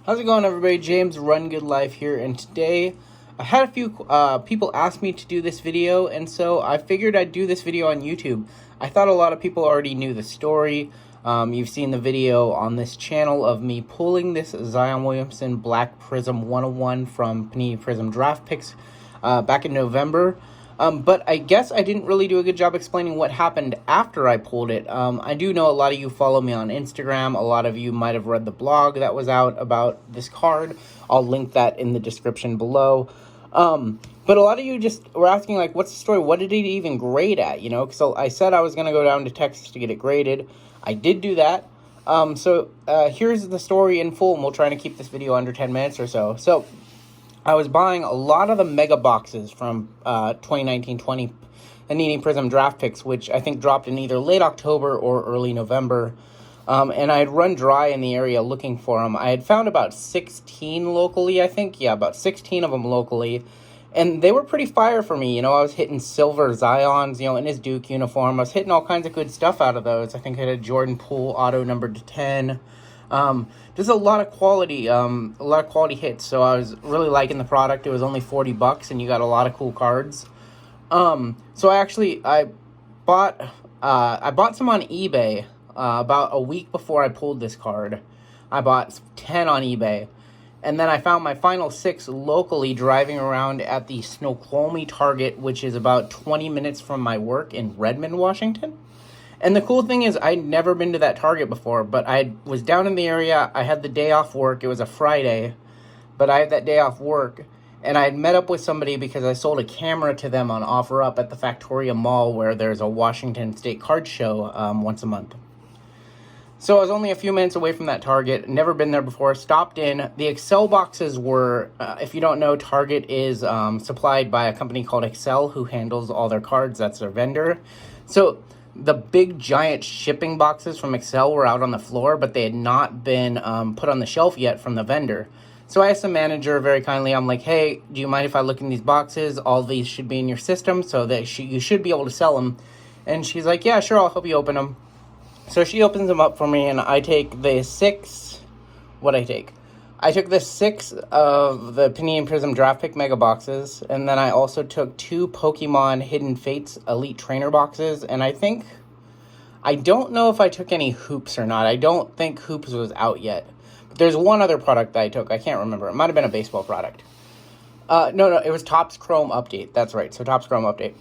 How's it going, everybody? James Run Good Life here, and today I had a few people ask me to do this video, and so I figured I'd do this video on YouTube. I thought a lot of people already knew the story. You've seen the video on this channel of me pulling this Zion Williamson Black Prizm 101 from Panini Prizm Draft Picks back in November. But I guess I didn't really do a good job explaining what happened after I pulled it. I do know a lot of you follow me on Instagram. A lot of you might have read the blog that was out about this card. I'll link that in the description below. But a lot of you just were asking, like, what's the story? What did it even grade at, you know? So I said I was going to go down to Texas to get it graded. I did do that. Here's the story in full, and we'll try to keep this video under 10 minutes or so. So I was buying a lot of the mega boxes from 2019-20 Panini Prizm Draft Picks, which I think dropped in either late October or early November. And I had run dry in the area looking for them. I had found about 16 locally, I think. Yeah, about 16 of them locally. And they were pretty fire for me. You know, I was hitting silver Zions, you know, in his Duke uniform. I was hitting all kinds of good stuff out of those. I think I had a Jordan Poole auto numbered to 10. Just a lot of quality hits. So I was really liking the product. It was only $40 and you got a lot of cool cards. So I bought some on eBay, about a week before I pulled this card. I bought 10 on eBay. And then I found my final 6 locally driving around at the Snoqualmie Target, which is about 20 minutes from my work in Redmond, Washington. And the cool thing is, I'd never been to that Target before, but I was down in the area. I had the day off work. It was a Friday, but I had that day off work. And I had met up with somebody because I sold a camera to them on OfferUp at the Factoria Mall, where there's a Washington State card show once a month. So I was only a few minutes away from that Target. Never been there before. Stopped in. The Excel boxes were, if you don't know, Target is supplied by a company called Excel, who handles all their cards. That's their vendor. So the big giant shipping boxes from Excel were out on the floor, but they had not been put on the shelf yet from the vendor. So I asked the manager very kindly, I'm like, hey, do you mind if I look in these boxes? All these should be in your system so that you should be able to sell them. And she's like, yeah, sure, I'll help you open them. So she opens them up for me, and I take the 6, I took the 6 of the Panini Prizm Draft Pick Mega Boxes, and then I also took 2 Pokemon Hidden Fates Elite Trainer Boxes, and I don't know if I took any Hoops or not. I don't think Hoops was out yet. But there's one other product that I took. I can't remember. It might have been a baseball product. No, it was Topps Chrome Update. That's right, so Topps Chrome Update.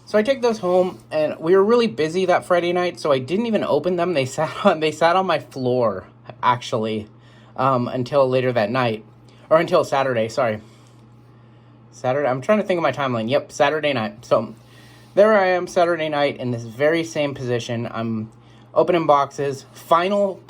So I take those home, and we were really busy that Friday night, so I didn't even open them. They sat on my floor, actually, until later that night, or until Saturday. Sorry, Saturday. I'm trying to think of my timeline. Yep, Saturday night. So there I am, Saturday night, in this very same position. I'm opening boxes. Final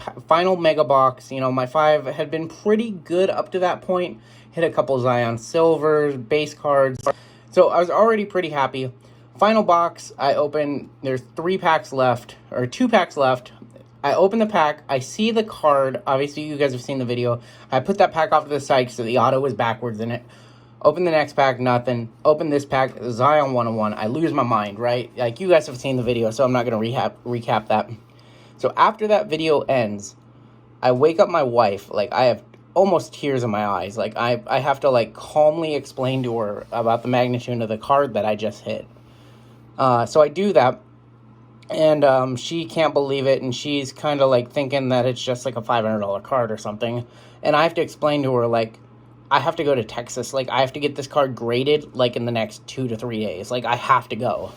mega box. You know, my 5 had been pretty good up to that point. Hit a couple Zion Silvers, base cards. So I was already pretty happy. Final box, I open, there's 3 packs left, or 2 packs left. I open the pack, I see the card, obviously you guys have seen the video. I put that pack off to the side so the auto was backwards in it. Open the next pack, nothing. Open this pack, Zion 101. I lose my mind, right? Like, you guys have seen the video, so I'm not going to recap that. So after that video ends, I wake up my wife, like, I have almost tears in my eyes. Like, I have to, like, calmly explain to her about the magnitude of the card that I just hit. So I do that, and she can't believe it, and she's kind of like thinking that it's just like a $500 card or something, and I have to explain to her, like, I have to go to Texas, like, I have to get this card graded, like, in the next 2 to 3 days, like, I have to go.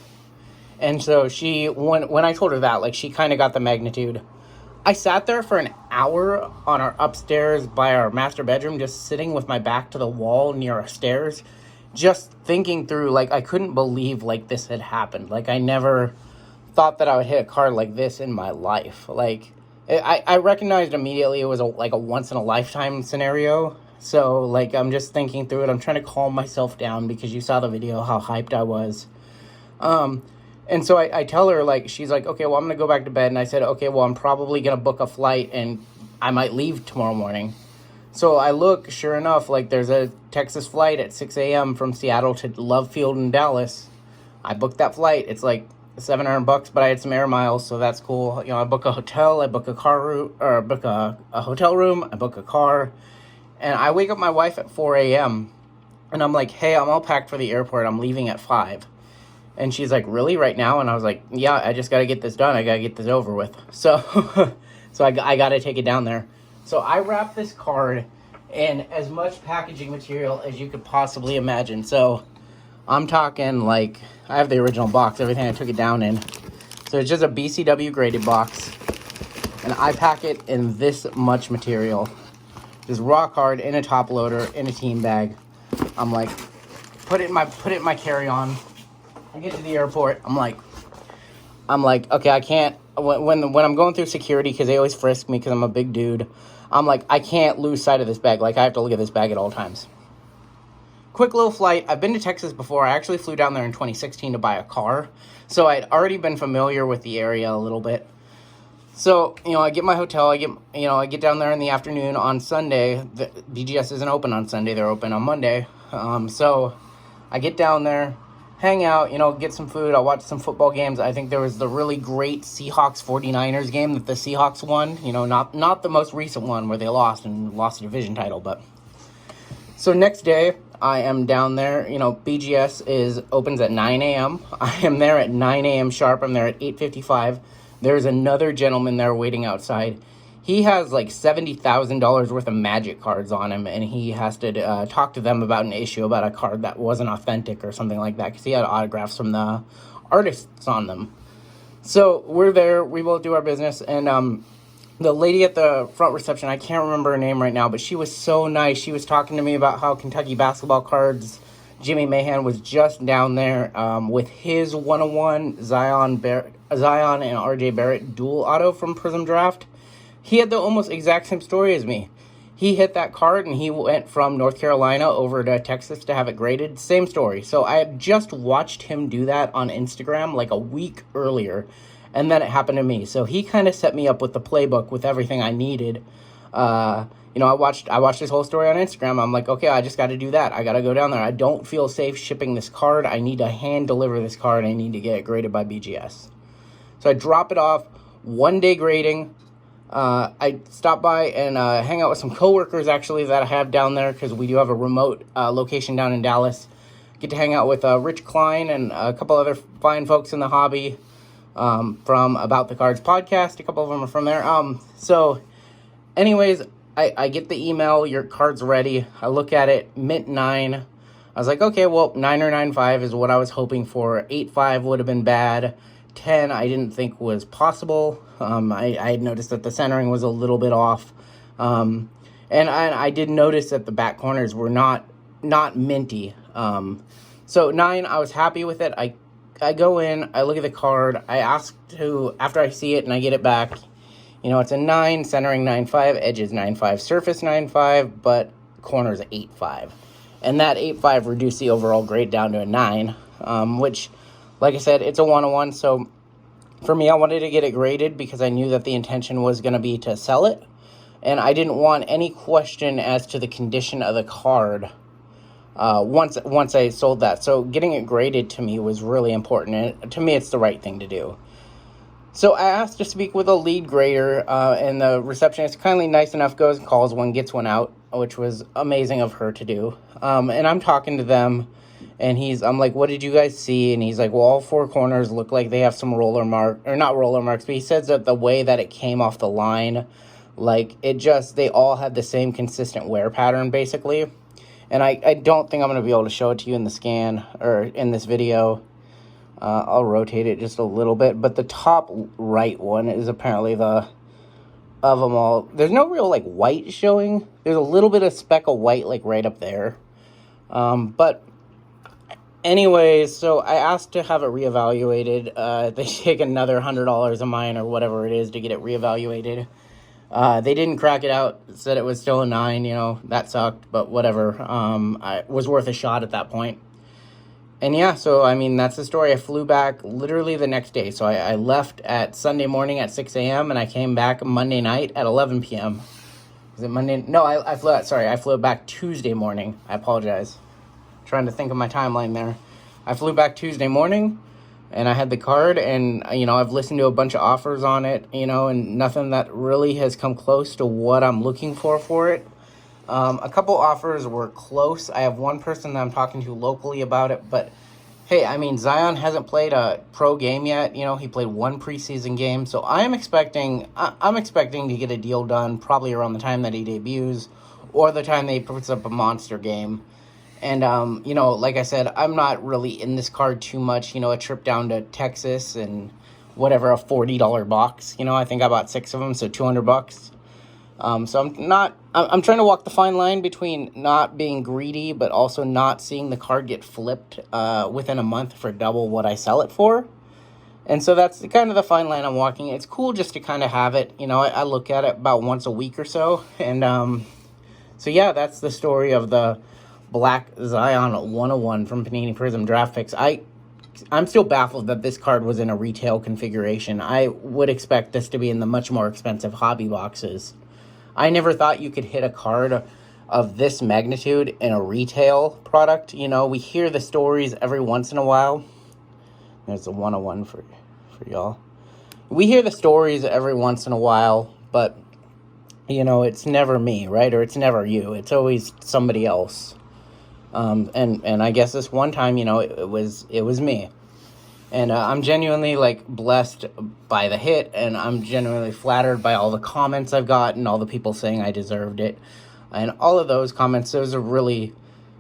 And so when I told her that, like, she kind of got the magnitude. I sat there for an hour on our upstairs by our master bedroom, just sitting with my back to the wall near our stairs, just thinking through, like, I couldn't believe, like, this had happened. Like, I never thought that I would hit a card like this in my life. Like, I recognized immediately it was a once-in-a-lifetime scenario. So, like, I'm just thinking through it. I'm trying to calm myself down because you saw the video, how hyped I was. And so I tell her, like, she's like, okay, well, I'm going to go back to bed. And I said, okay, well, I'm probably going to book a flight, and I might leave tomorrow morning. So I look, sure enough, like, there's a Texas flight at 6 a.m. from Seattle to Love Field in Dallas. I booked that flight. It's like $700, but I had some air miles, so that's cool. You know, I book a hotel, I book a car route, or book a hotel room, I book a car, And I wake up my wife at 4 a.m. and I'm like, hey, I'm all packed for the airport. I'm leaving at 5. And she's like, really, right now? And I was like, yeah, I just got to get this done. I got to get this over with. So, so I got to take it down there. So I wrapped this card in as much packaging material as you could possibly imagine. So I'm talking like, I have the original box, everything I took it down in. So it's just a BCW graded box. And I pack it in this much material. Just raw card in a top loader, in a team bag. I'm like, put it in my carry-on. I get to the airport. I'm like, okay, I can't. When I'm going through security, because they always frisk me because I'm a big dude. I'm like, I can't lose sight of this bag. Like, I have to look at this bag at all times. Quick little flight. I've been to Texas before. I actually flew down there in 2016 to buy a car, so I'd already been familiar with the area a little bit. So, I get my hotel, I get down there in the afternoon on Sunday. The BGS isn't open on Sunday, they're open on Monday. So I get down there, hang out, get some food, I'll watch some football games. I think there was the really great Seahawks 49ers game that the Seahawks won, not the most recent one where they lost a division title, but. So next day, I am down there, BGS opens at 9 a.m. I am there at 9 a.m. sharp, I'm there at 8:55. There's another gentleman there waiting outside. He has like $70,000 worth of Magic cards on him, and he has to talk to them about an issue about a card that wasn't authentic or something like that, because he had autographs from the artists on them. So we're there, we both do our business, and the lady at the front reception, I can't remember her name right now, but she was so nice. She was talking to me about how Kentucky basketball cards, Jimmy Mahan was just down there with his 101 Zion and RJ Barrett dual auto from Prizm Draft. He had the almost exact same story as me. He hit that card and he went from North Carolina over to Texas to have it graded. Same story. So I had just watched him do that on Instagram like a week earlier, and then it happened to me. So he kind of set me up with the playbook with everything I needed. I watched his whole story on Instagram. I'm like, okay, I just got to do that. I got to go down there. I don't feel safe shipping this card. I need to hand deliver this card. I need to get it graded by BGS. So I drop it off, 1 day grading. I stop by and hang out with some coworkers actually that I have down there, because we do have a remote location down in Dallas. Get to hang out with Rich Klein and a couple other fine folks in the hobby from About the Cards podcast. A couple of them are from there. So anyways, I get the email, your card's ready. I look at it, mint 9. I was like, okay, well, 9 or 9.5 is what I was hoping for. 8.5 would have been bad. 10 I didn't think was possible. I had noticed that the centering was a little bit off. And I did notice that the back corners were not minty. So 9, I was happy with it. I go in, I look at the card. I ask to, after I see it and I get it back, it's a 9, centering 9.5, edges 9.5, surface 9.5, but corners 8.5. And that 8.5 reduced the overall grade down to a 9, which, like I said, it's a 101. So for me, I wanted to get it graded because I knew that the intention was going to be to sell it. And I didn't want any question as to the condition of the card once I sold that. So getting it graded to me was really important. And to me, it's the right thing to do. So I asked to speak with a lead grader, and the receptionist, kindly nice enough, goes and calls one, gets one out, which was amazing of her to do. And I'm talking to them, and I'm like, what did you guys see? And he's like, well, all 4 corners look like they have some roller mark, or not roller marks, but he says that the way that it came off the line, like they all had the same consistent wear pattern, basically. And I don't think I'm going to be able to show it to you in the scan or in this video. I'll rotate it just a little bit, but the top right one is apparently of them all. There's no real like white showing. There's a little bit of speck of white like right up there. But anyways, so I asked to have it reevaluated. They take another $100 of mine or whatever it is to get it reevaluated. They didn't crack it out, said it was still a 9, that sucked, but whatever. I was worth a shot at that point. And yeah, so, that's the story. I flew back literally the next day. So I left at Sunday morning at 6 a.m. and I came back Monday night at 11 p.m. Was it Monday? No, I flew back Tuesday morning. I apologize. Trying to think of my timeline there. I flew back Tuesday morning and I had the card, and, I've listened to a bunch of offers on it, and nothing that really has come close to what I'm looking for it. A couple offers were close. I have one person that I'm talking to locally about it, but hey, I mean, Zion hasn't played a pro game yet. You know, he played one preseason game, so I'm expecting to get a deal done probably around the time that he debuts or the time that he puts up a monster game. And you know, like I said, I'm not really in this card too much. You know, a trip down to Texas and whatever, a $40 box. You know, I think I bought 6 of them, so $200. So I'm trying to walk the fine line between not being greedy, but also not seeing the card get flipped within a month for double what I sell it for. And so that's kind of the fine line I'm walking. It's cool just to kind of have it. You know, I look at it about once a week or so. And so yeah, that's the story of the Black Zion 101 from Panini Prizm Draft Picks. I'm still baffled that this card was in a retail configuration. I would expect this to be in the much more expensive hobby boxes. I never thought you could hit a card of this magnitude in a retail product. You know, we hear the stories every once in a while. There's a 101 for y'all. We hear the stories every once in a while, but, you know, it's never me, right? Or it's never you. It's always somebody else. And I guess this one time, you know, it was me. And I'm genuinely, like, blessed by the hit, and I'm genuinely flattered by all the comments I've gotten, all the people saying I deserved it. And all of those comments, those are really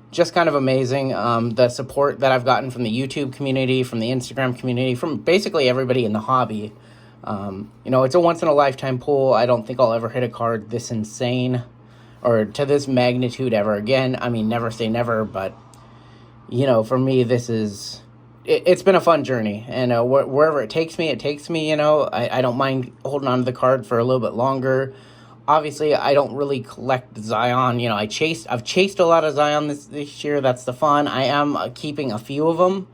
just kind of amazing. The support that I've gotten from the YouTube community, from the Instagram community, from basically everybody in the hobby. You know, it's a once-in-a-lifetime pull. I don't think I'll ever hit a card this insane or to this magnitude ever again. I mean, never say never, but, you know, for me, this is... It's been a fun journey, and wherever it takes me, you know. I don't mind holding on to the card for a little bit longer. Obviously, I don't really collect Zion. You know, I've chased a lot of Zion this year. That's the fun. I am keeping a few of them,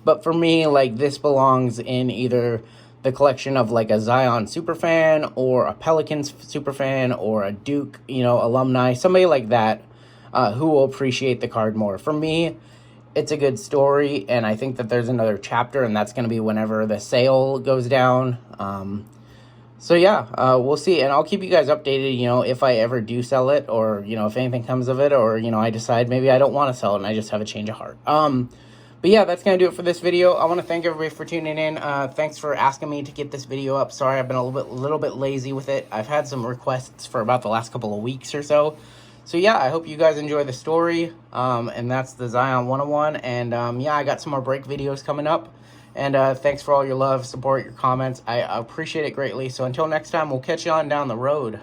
but for me, like, this belongs in either the collection of, like, a Zion superfan or a Pelicans superfan or a Duke, you know, alumni, somebody like that who will appreciate the card more. For me, it's a good story, and I think that there's another chapter, and that's going to be whenever the sale goes down. So yeah, we'll see, and I'll keep you guys updated, you know, if I ever do sell it, or, you know, if anything comes of it, or, you know, I decide maybe I don't want to sell it and I just have a change of heart. But yeah, that's going to do it for this video. I want to thank everybody for tuning in. Thanks for asking me to get this video up. Sorry, I've been a little bit lazy with it. I've had some requests for about the last couple of weeks or so. So yeah, I hope you guys enjoy the story, and that's the Zion 101, and yeah, I got some more break videos coming up, and thanks for all your love, support, your comments. I appreciate it greatly. So until next time, we'll catch you on down the road.